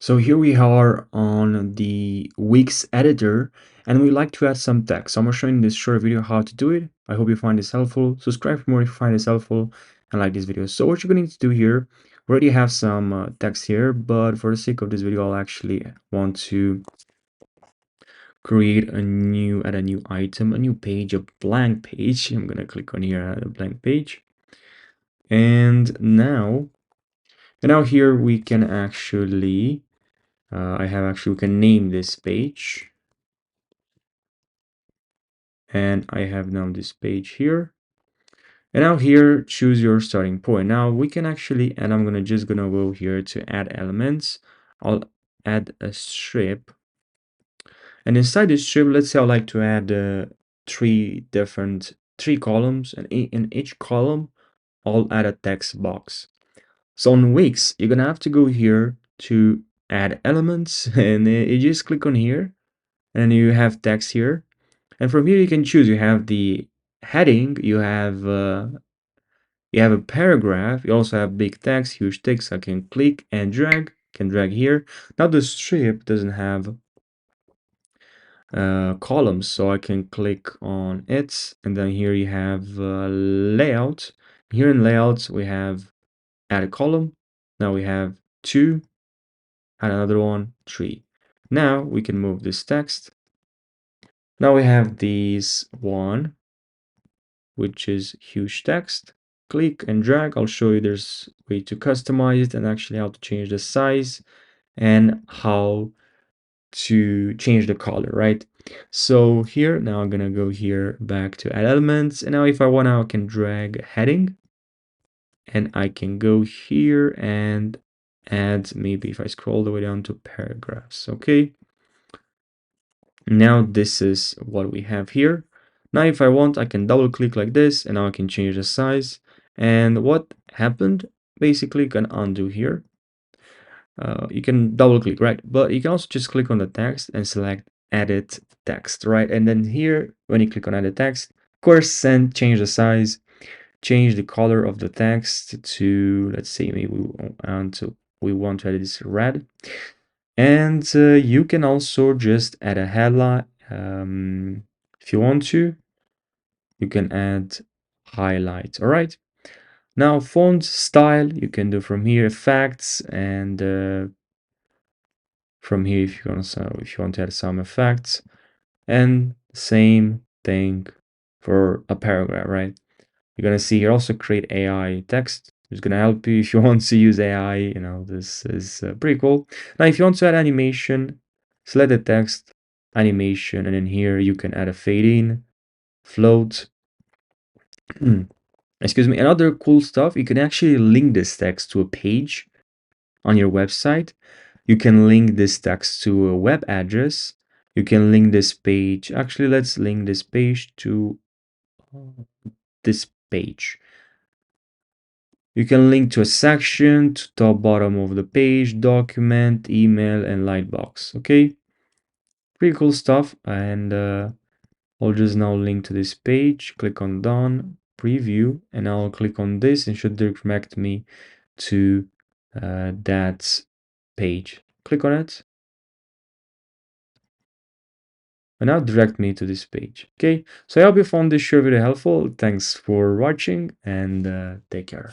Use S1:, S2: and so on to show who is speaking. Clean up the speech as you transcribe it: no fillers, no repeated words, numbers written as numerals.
S1: So here we are on the Wix editor and we like to add some text. So I'm showing in this short video how to do it. I hope you find this helpful. Subscribe for more if you find this helpful and like this video. So what you're going to need to do here, we already have some text here, but for the sake of this video, I'll actually want to add a new item, a new page, a blank page. I'm going to click on here, add a blank page. And now here we can actually we can name this page, and I have now this page here. And now here, choose your starting point. Now we can actually, and I'm gonna go here to add elements. I'll add a strip, and inside this strip, let's say I like to add three columns, and in each column, I'll add a text box. So on Wix, you're gonna have to go here to add elements, and you just click on here, and you have text here. And from here you can choose. You have the heading, you have a paragraph, you also have big text, huge text. I can click and drag, here. Now the strip doesn't have columns, so I can click on it, and then here you have layout. Here in layout we have add a column. Now we have two, add another one, three. Now we can move this text. Now we have these one, which is huge text. Click and drag. I'll show you there's a way to customize it and actually how to change the size and how to change the color, right? So here, now I'm gonna go here back to add elements. And now if I want, I can drag heading, and I can go here and add, maybe if I scroll the way down to paragraphs, okay? Now this is what we have here. Now if I want, I can double click like this, and now I can change the size. And what happened, basically you can undo here. You can double click, right? But you can also just click on the text and select edit text, right? And then here, when you click on edit text, of course, change the size, change the color of the text to, let's say, maybe we want to edit this red. And you can also just add a headline. If you want to, you can add highlight. All right. Now font style, you can do from here, effects, and from here if you want to add some effects, and same thing for a paragraph, right? You're gonna see here also create AI text. It's gonna help you if you want to use AI. This is pretty cool. Now, if you want to add animation, select the text, animation, and then here you can add a fade in, float. Excuse me. Another cool stuff, you can actually link this text to a page on your website. You can link this text to a web address. You can link this page. Actually, let's link this page to this page. You can link to a section, to top bottom of the page, document, email, and lightbox. Okay, pretty cool stuff. And I'll just now link to this page, click on done, preview, and I'll click on this and should direct me to that page. Click on it, and now direct me to this page. Okay, so I hope you found this short video helpful. Thanks for watching, and take care.